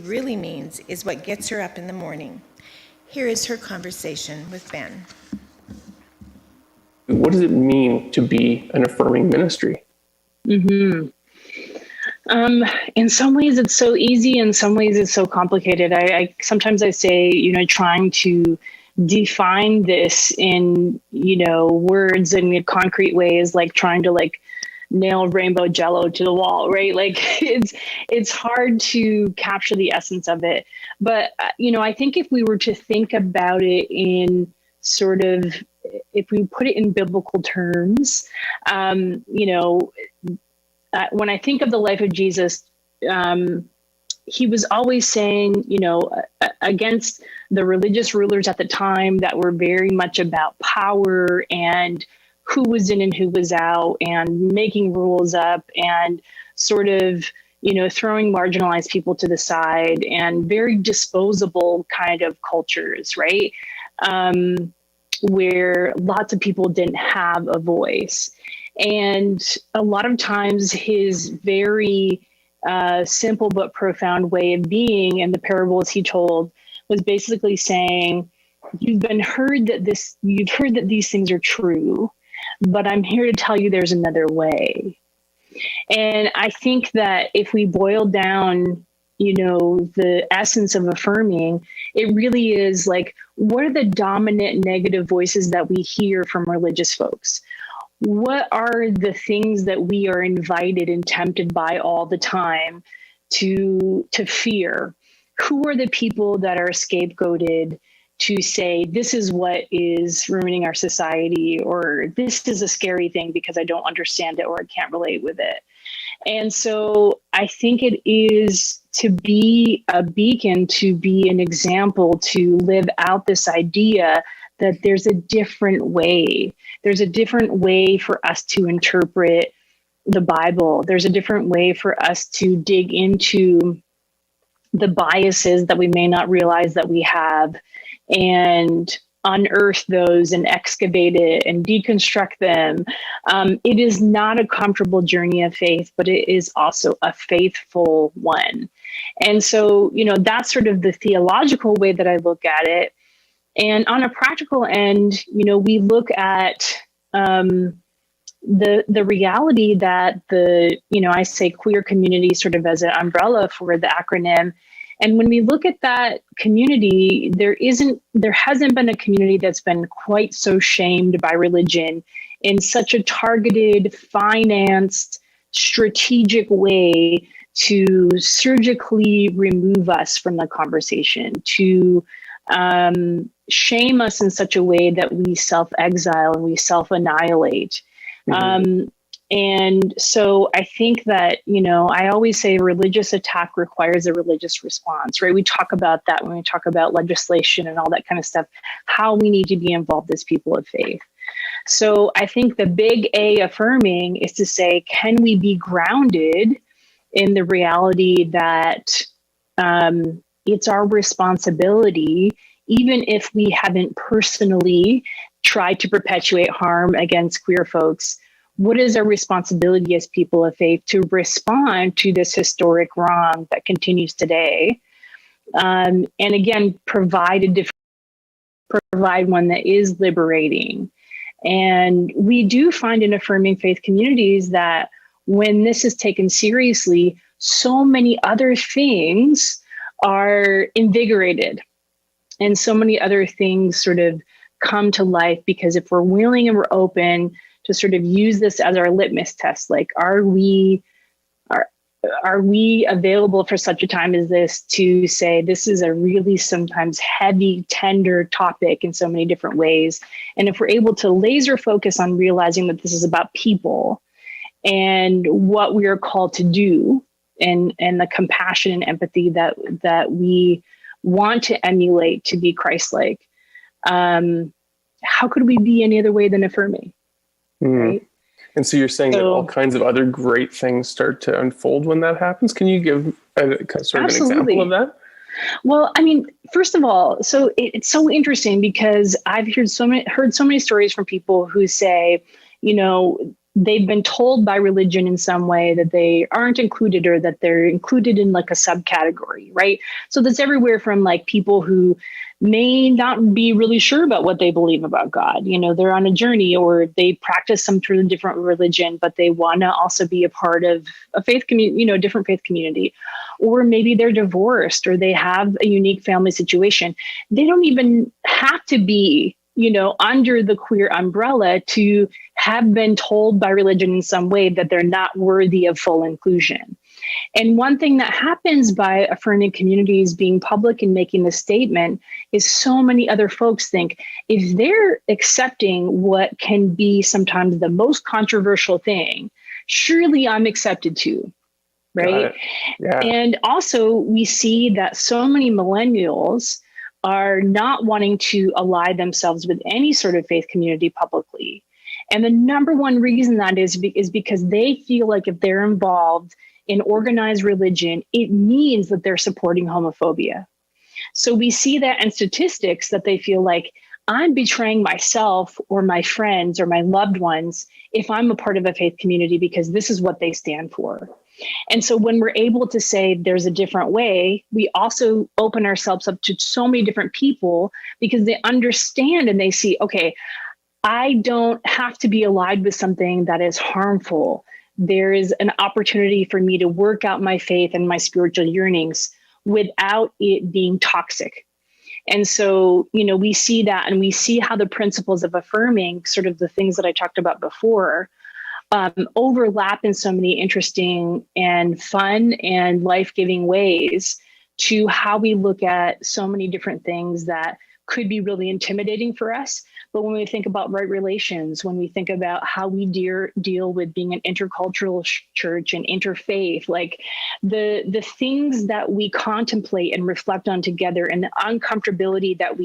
really means is what gets her up in the morning. Here is her conversation with Ben. What does it mean to be an affirming ministry? Mm-hmm. In some ways it's so easy, in some ways it's so complicated. I sometimes I say, trying to define this in, words and in concrete ways, like trying to nail rainbow jello to the wall, right? Like it's hard to capture the essence of it. But, I think if we were to think about it in sort of, if we put it in biblical terms, when I think of the life of Jesus, he was always saying, against the religious rulers at the time that were very much about power and who was in and who was out and making rules up and sort of, throwing marginalized people to the side and very disposable kind of cultures, right? Where lots of people didn't have a voice. And a lot of times his very simple but profound way of being and the parables he told was basically saying, you've heard that these things are true, but I'm here to tell you there's another way. And I think that if we boil down, the essence of affirming, it really is like, what are the dominant negative voices that we hear from religious folks? What are the things that we are invited and tempted by all the time to fear? Who are the people that are scapegoated to say, this is what is ruining our society, or this is a scary thing because I don't understand it or I can't relate with it? And so I think it is to be a beacon, to be an example, to live out this idea that there's a different way. There's a different way for us to interpret the Bible. There's a different way for us to dig into the biases that we may not realize that we have and unearth those and excavate it and deconstruct them. It is not a comfortable journey of faith, but it is also a faithful one. And so, that's sort of the theological way that I look at it. And on a practical end, we look at the reality that I say queer community sort of as an umbrella for the acronym. And when we look at that community, there hasn't been a community that's been quite so shamed by religion in such a targeted, financed, strategic way to surgically remove us from the conversation, to shame us in such a way that we self-exile and we self-annihilate. Mm-hmm. And so I think that, I always say religious attack requires a religious response, right? We talk about that when we talk about legislation and all that kind of stuff, how we need to be involved as people of faith. So I think the big A affirming is to say, can we be grounded in the reality that it's our responsibility, even if we haven't personally tried to perpetuate harm against queer folks, what is our responsibility as people of faith to respond to this historic wrong that continues today? And again, provide one that is liberating. And we do find in affirming faith communities that when this is taken seriously, so many other things are invigorated and so many other things sort of come to life, because if we're willing and we're open to sort of use this as our litmus test, like, are we available for such a time as this to say, this is a really sometimes heavy, tender topic in so many different ways. And if we're able to laser focus on realizing that this is about people and what we are called to do, and the compassion and empathy that we want to emulate to be Christ-like, how could we be any other way than affirming? Right? And so you're saying that all kinds of other great things start to unfold when that happens. Can you give sort of an example of that? Well, I mean, first of all, so it's so interesting because I've heard so many stories from people who say, they've been told by religion in some way that they aren't included, or that they're included in like a subcategory, right? So that's everywhere from like people who may not be really sure about what they believe about God. You know, they're on a journey, or they practice some sort of different religion, but they want to also be a part of a faith community, you know, different faith community. Or maybe they're divorced, or they have a unique family situation. They don't even have to be, you know, under the queer umbrella to have been told by religion in some way that they're not worthy of full inclusion. And one thing that happens by affirming communities being public and making this statement is so many other folks think, if they're accepting what can be sometimes the most controversial thing, surely I'm accepted too. Right. Yeah. And also, we see that so many millennials are not wanting to ally themselves with any sort of faith community publicly. And the number one reason that is because they feel like if they're involved in organized religion, it means that they're supporting homophobia. So we see that in statistics, that they feel like, I'm betraying myself or my friends or my loved ones if I'm a part of a faith community, because this is what they stand for. And so when we're able to say there's a different way, we also open ourselves up to so many different people, because they understand and they see, okay, I don't have to be allied with something that is harmful. There is an opportunity for me to work out my faith and my spiritual yearnings without it being toxic. And so, you know, we see that, and we see how the principles of affirming, sort of the things that I talked about before, overlap in so many interesting and fun and life-giving ways to how we look at so many different things that could be really intimidating for us. But when we think about right relations, when we think about how we deal with being an intercultural church and interfaith, like the things that we contemplate and reflect on together, and the uncomfortability that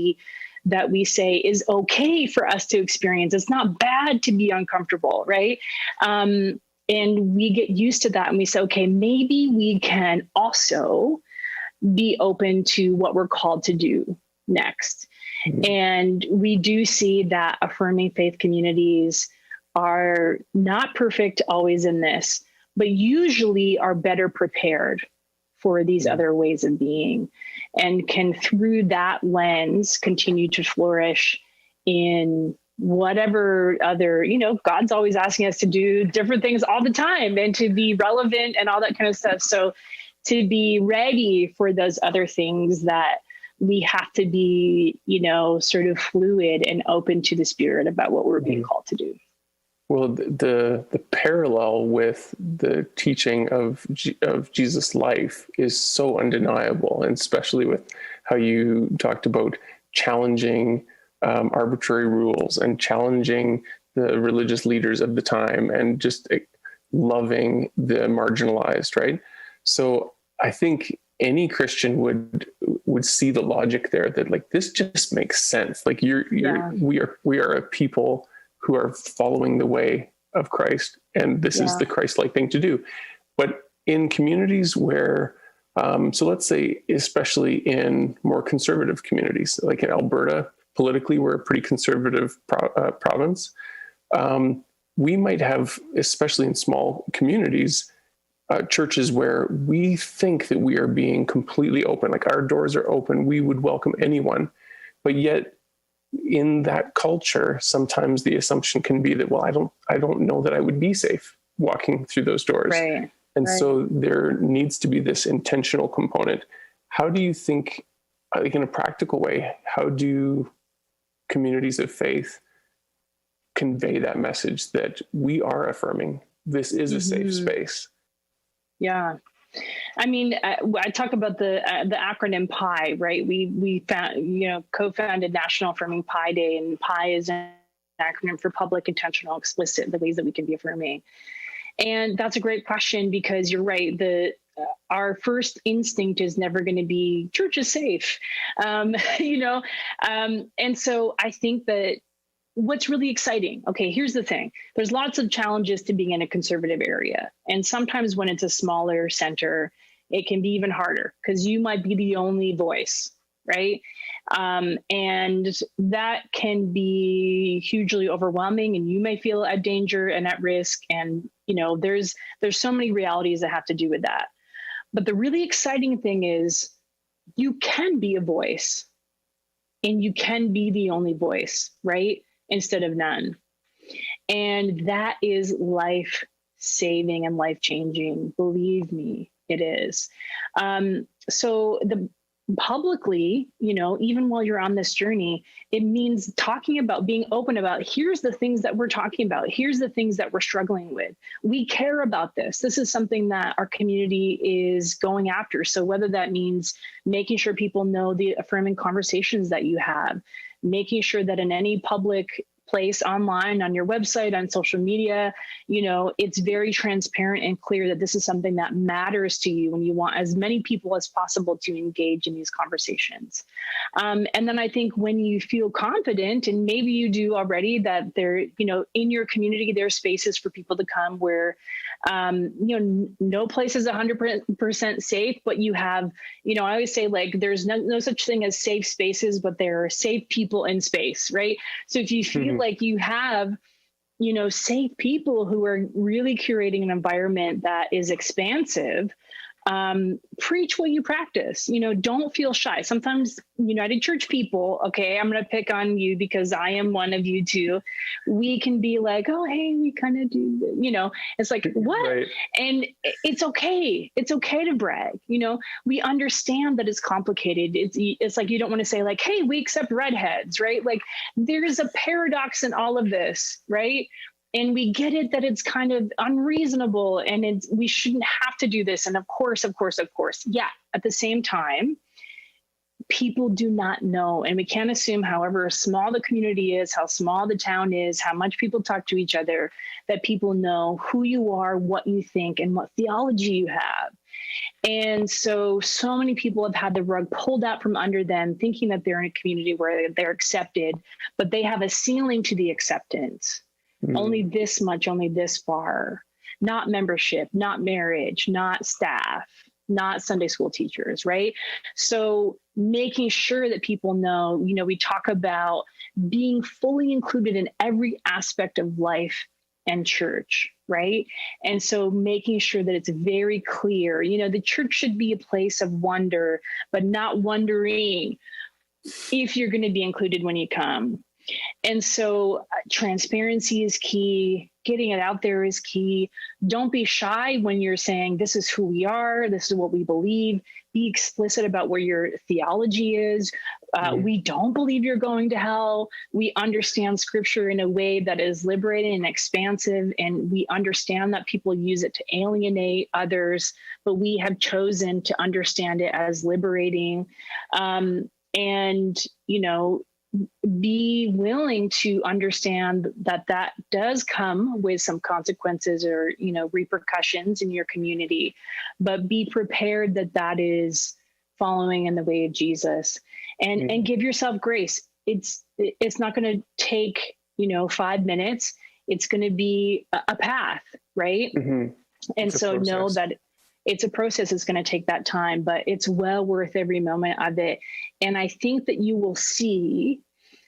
we say is okay for us to experience. It's not bad to be uncomfortable, right? And we get used to that, and we say, okay, maybe we can also be open to what we're called to do next. And we do see that affirming faith communities are not perfect always in this, but usually are better prepared for these other ways of being, and can, through that lens, continue to flourish in whatever other, you know, God's always asking us to do different things all the time and to be relevant and all that kind of stuff. So to be ready for those other things, that we have to be, you know, sort of fluid and open to the Spirit about what we're being called to do. Well, the parallel with the teaching of Jesus' life is so undeniable, and especially with how you talked about challenging arbitrary rules and challenging the religious leaders of the time, and just loving the marginalized, right? So I think any Christian would see the logic there, that like, this just makes sense. Like we are a people who are following the way of Christ, and this is the Christ-like thing to do. But in communities where, so let's say, especially in more conservative communities, like in Alberta, politically, we're a pretty conservative province. We might have, especially in small communities, churches where we think that we are being completely open, like our doors are open, we would welcome anyone. But yet in that culture, sometimes the assumption can be that, well, I don't know that I would be safe walking through those doors. Right. And so there needs to be this intentional component. How do you think, like in a practical way, how do communities of faith convey that message that we are affirming? This is a safe space. Yeah. I mean, I talk about the acronym PI, right? We found, co-founded National Affirming Pi Day, and PI is an acronym for public, intentional, explicit, the ways that we can be affirming. And that's a great question, because you're right. Our first instinct is never going to be church is safe, and so I think that what's really exciting, okay, here's the thing. There's lots of challenges to being in a conservative area. And sometimes when it's a smaller center, it can be even harder, because you might be the only voice, right? And that can be hugely overwhelming, and you may feel at danger and at risk. And, there's so many realities that have to do with that. But the really exciting thing is you can be a voice, and you can be the only voice, right? Instead of none. And that is life saving and life changing. Believe me, it is. So publicly, even while you're on this journey, it means talking about, being open about, here's the things that we're talking about. Here's the things that we're struggling with. We care about this. This is something that our community is going after. So whether that means making sure people know the affirming conversations that you have, making sure that in any public place online, on your website, on social media, it's very transparent and clear that this is something that matters to you, and you want as many people as possible to engage in these conversations. And then I think when you feel confident, and maybe you do already, that there, in your community, there are spaces for people to come where, no place is 100% safe, but you have, I always say, like, there's no such thing as safe spaces, but there are safe people in space, right? So if you feel like you have, safe people who are really curating an environment that is expansive, preach what you practice. Don't feel shy. Sometimes United Church people, okay, I'm going to pick on you because I am one of you too. We can be like, oh, hey, we kind of do, it's like, what? Right. And it's okay. It's okay to brag. We understand that it's complicated. It's like, you don't want to say like, hey, we accept redheads, right? Like, there's a paradox in all of this, right? And we get it that it's kind of unreasonable, and we shouldn't have to do this. And of course. Yeah. At the same time, people do not know. And we can't assume, however small the community is, how small the town is, how much people talk to each other, that people know who you are, what you think, and what theology you have. And so many people have had the rug pulled out from under them, thinking that they're in a community where they're accepted, but they have a ceiling to the acceptance. Only this much, only this far, not membership, not marriage, not staff, not Sunday school teachers, right? So making sure that people know, we talk about being fully included in every aspect of life and church, right? And so making sure that it's very clear, the church should be a place of wonder, but not wondering if you're going to be included when you come. And so transparency is key. Getting it out there is key. Don't be shy when you're saying, this is who we are. This is what we believe. Be explicit about where your theology is. We don't believe you're going to hell. We understand scripture in a way that is liberating and expansive. And we understand that people use it to alienate others, but we have chosen to understand it as liberating. Be willing to understand that does come with some consequences or, repercussions in your community, but be prepared that is following in the way of Jesus, and give yourself grace. It's not going to take, 5 minutes. It's going to be a path, right? Mm-hmm. And so know that it's a process. It's going to take that time, but it's well worth every moment of it. And I think that you will see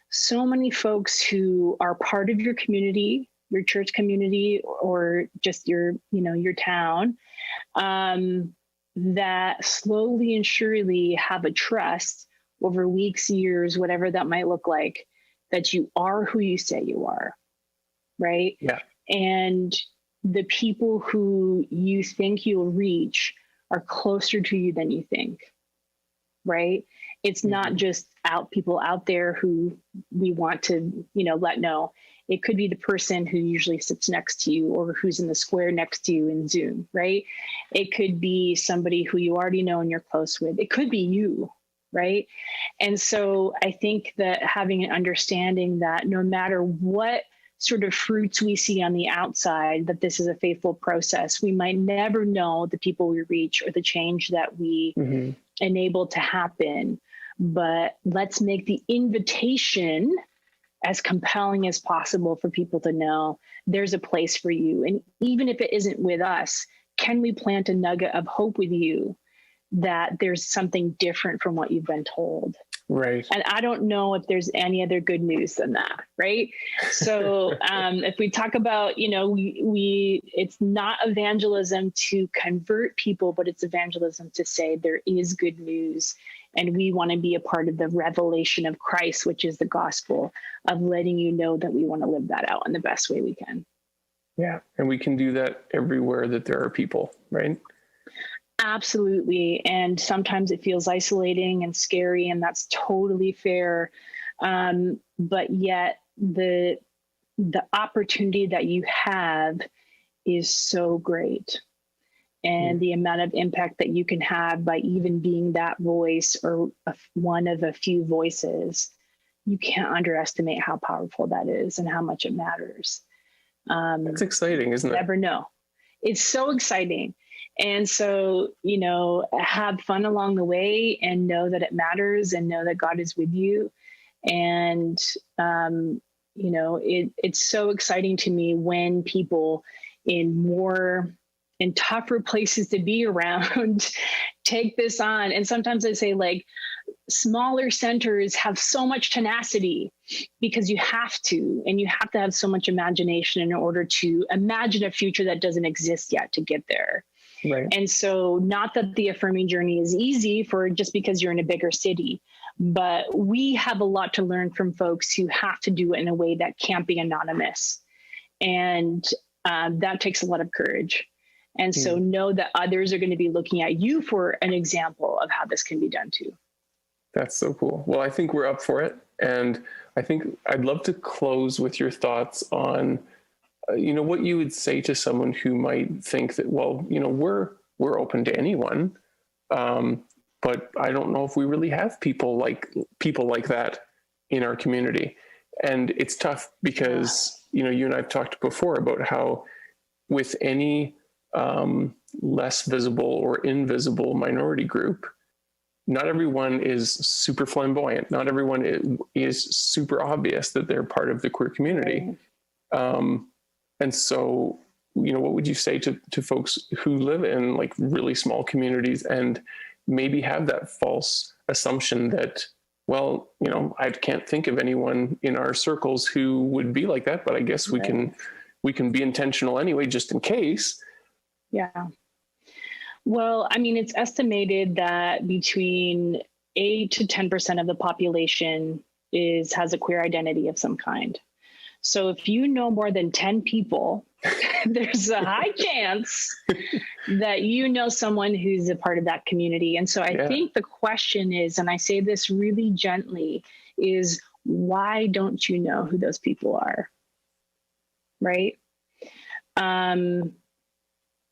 so many folks who are part of your community, your church community, or just your town, that slowly and surely have a trust over weeks, years, whatever that might look like, that you are who you say you are, right? Yeah. And the people who you think you'll reach are closer to you than you think, right? It's not just people out there who we want to, let know. It could be the person who usually sits next to you or who's in the square next to you in Zoom, right? It could be somebody who you already know and you're close with. It could be you, right? And so I think that having an understanding that no matter what sort of fruits we see on the outside, that this is a faithful process. We might never know the people we reach or the change that we enable to happen, but let's make the invitation as compelling as possible for people to know there's a place for you. And even if it isn't with us, can we plant a nugget of hope with you that there's something different from what you've been told? Right. And I don't know if there's any other good news than that, right? So if we talk about, we it's not evangelism to convert people, but it's evangelism to say there is good news. And we want to be a part of the revelation of Christ, which is the gospel, of letting you know that we want to live that out in the best way we can. Yeah. And we can do that everywhere that there are people, right? Absolutely. And sometimes it feels isolating and scary, and that's totally fair. But yet the opportunity that you have is so great. And the amount of impact that you can have by even being that voice or one of a few voices, you can't underestimate how powerful that is and how much it matters. It's exciting, isn't it? Never know. It's so exciting. And so, have fun along the way and know that it matters and know that God is with you. And, it's so exciting to me when people in tougher places to be around take this on. And sometimes I say, like, smaller centers have so much tenacity because you have to have so much imagination in order to imagine a future that doesn't exist yet to get there. Right. And so, not that the affirming journey is easy just because you're in a bigger city, but we have a lot to learn from folks who have to do it in a way that can't be anonymous. And that takes a lot of courage. And so know that others are going to be looking at you for an example of how this can be done too. That's so cool. Well, I think we're up for it. And I think I'd love to close with your thoughts on what you would say to someone who might think that, well, we're open to anyone, but I don't know if we really have people like that in our community. And it's tough because you and I've talked before about how with any less visible or invisible minority group, not everyone is super flamboyant. Not everyone is super obvious that they're part of the queer community. And so, what would you say to folks who live in like really small communities and maybe have that false assumption that, well, I can't think of anyone in our circles who would be like that, but I guess we can be intentional anyway, just in case. Yeah. Well, I mean, it's estimated that between 8 to 10% of the population has a queer identity of some kind. So if you know more than 10 people, there's a high chance that you know someone who's a part of that community. And so I think the question is, and I say this really gently, is why don't you know who those people are? Right?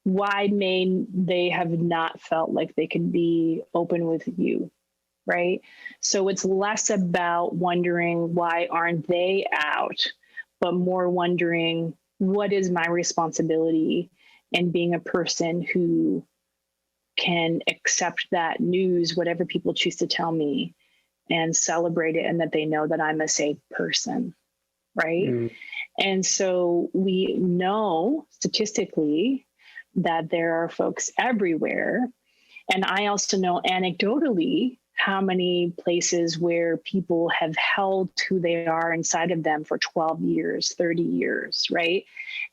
Why may they have not felt like they could be open with you? Right? So it's less about wondering why aren't they out, but more wondering what is my responsibility and being a person who can accept that news, whatever people choose to tell me, and celebrate it, and that they know that I'm a safe person, right? And so we know statistically that there are folks everywhere. And I also know anecdotally how many places where people have held who they are inside of them for 12 years, 30 years, right?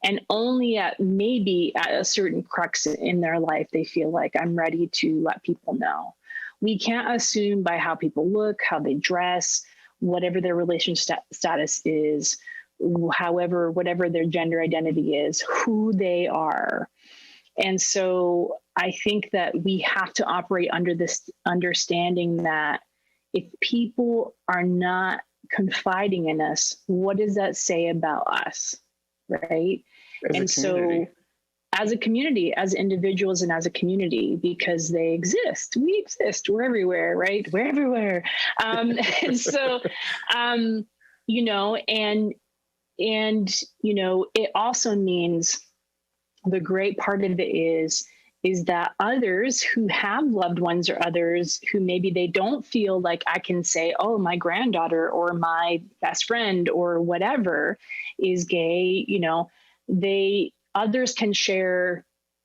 And only maybe at a certain crux in their life, they feel like I'm ready to let people know. We can't assume by how people look, how they dress, whatever their relationship status is, whatever their gender identity is, who they are. And so I think that we have to operate under this understanding that if people are not confiding in us, what does that say about us, right? So as a community, as individuals and as a community, because they exist, we exist, we're everywhere, right? We're everywhere. And so, it also means the great part of it is that others who have loved ones or others who maybe they don't feel like I can say, oh, my granddaughter or my best friend or whatever is gay, others can share,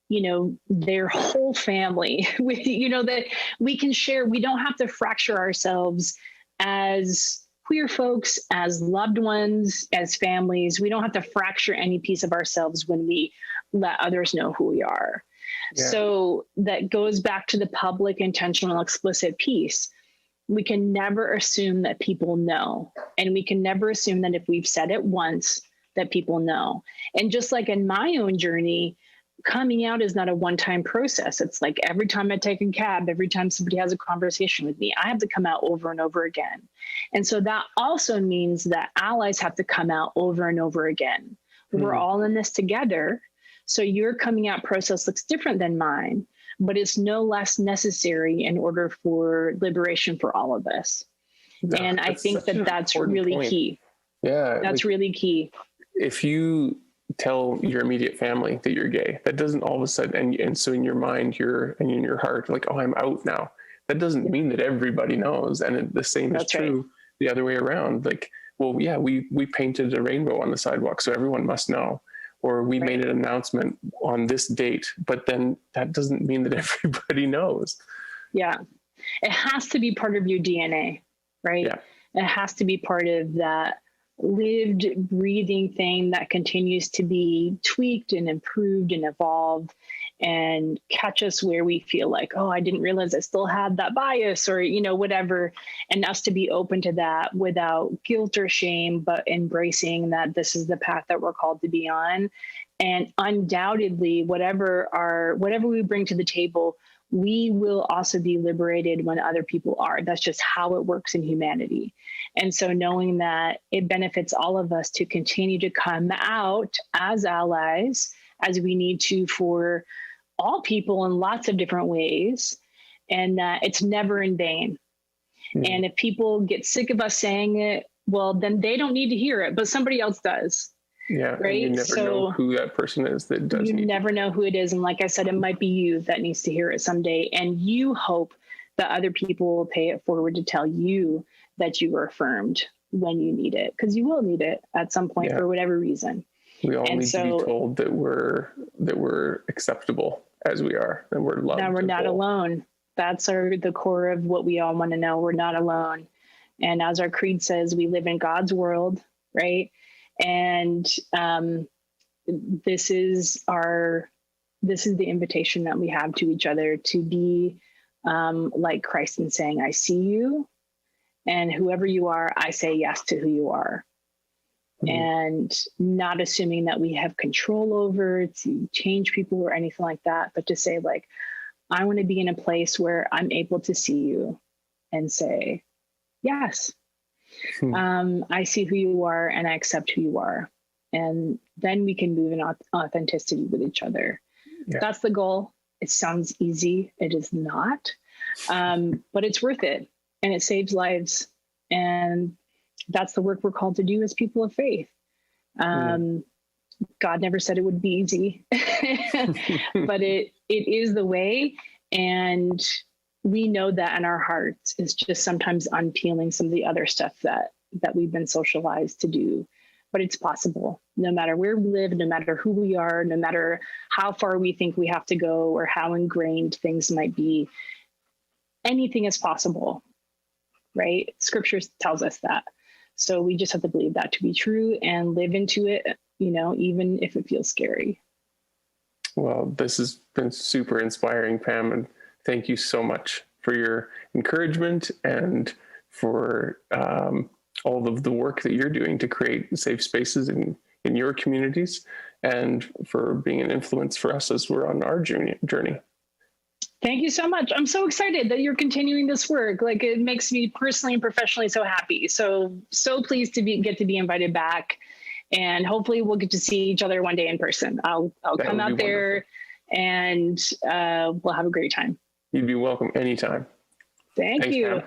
their whole family with, that we can share. We don't have to fracture ourselves as queer folks, as loved ones, as families, we don't have to fracture any piece of ourselves when we let others know who we are. Yeah. So that goes back to the public, intentional, explicit piece. We can never assume that people know. And we can never assume that if we've said it once, that people know. And just like in my own journey, coming out is not a one-time process. It's like every time I take a cab, every time somebody has a conversation with me, I have to come out over and over again. And so that also means that allies have to come out over and over again. We're all in this together. So your coming out process looks different than mine, but it's no less necessary in order for liberation for all of us. No, and I think that that's really point. key. Yeah. That's really key. If you tell your immediate family that you're gay, that doesn't all of a sudden, and so in your mind, and in your heart, like, oh, I'm out now. That doesn't mean that everybody knows. And the same is true the other way around. Like, well, yeah, we painted a rainbow on the sidewalk, so everyone must know. Or we made an announcement on this date, but then that doesn't mean that everybody knows. Yeah. It has to be part of your DNA, right? Yeah. It has to be part of that lived, breathing thing that continues to be tweaked and improved and evolved and catch us where we feel like, oh, I didn't realize I still had that bias, or, whatever. And us to be open to that without guilt or shame, but embracing that this is the path that we're called to be on. And undoubtedly, whatever we bring to the table, we will also be liberated when other people are. That's just how it works in humanity. And so knowing that it benefits all of us to continue to come out as allies, as we need to for all people in lots of different ways, and that it's never in vain. And if people get sick of us saying it, well, then they don't need to hear it, but somebody else does. Yeah, right. And you never know who that person is that does. You never know who it is, and like I said, it might be you that needs to hear it someday, and you hope that other people will pay it forward to tell you that you were affirmed when you need it, because you will need it at some point for whatever reason. We all need to be told that we're acceptable as we are, and we're loved. That we're not alone. That's the core of what we all want to know. We're not alone, and as our creed says, we live in God's world, right? And this is the invitation that we have to each other to be like Christ in saying, I see you, and whoever you are, I say yes to who you are. And not assuming that we have control over to change people or anything like that, but to say, like, I want to be in a place where I'm able to see you and say, yes, I see who you are and I accept who you are. And then we can move in authenticity with each other. Yeah. That's the goal. It sounds easy. It is not, but it's worth it, and it saves lives. And that's the work we're called to do as people of faith. God never said it would be easy, but it is the way. And we know that in our hearts. It's just sometimes unpeeling some of the other stuff that we've been socialized to do. But it's possible, no matter where we live, no matter who we are, no matter how far we think we have to go or how ingrained things might be. Anything is possible, right? Scripture tells us that. So we just have to believe that to be true and live into it, even if it feels scary. Well, this has been super inspiring, Pam, and thank you so much for your encouragement and for all of the work that you're doing to create safe spaces in your communities, and for being an influence for us as we're on our journey. Thank you so much. I'm so excited that you're continuing this work. Like, it makes me personally and professionally so happy. So pleased to get to be invited back, and hopefully we'll get to see each other one day in person. I'll come out there and we'll have a great time. You'd be welcome anytime. Thanks, you. Pam.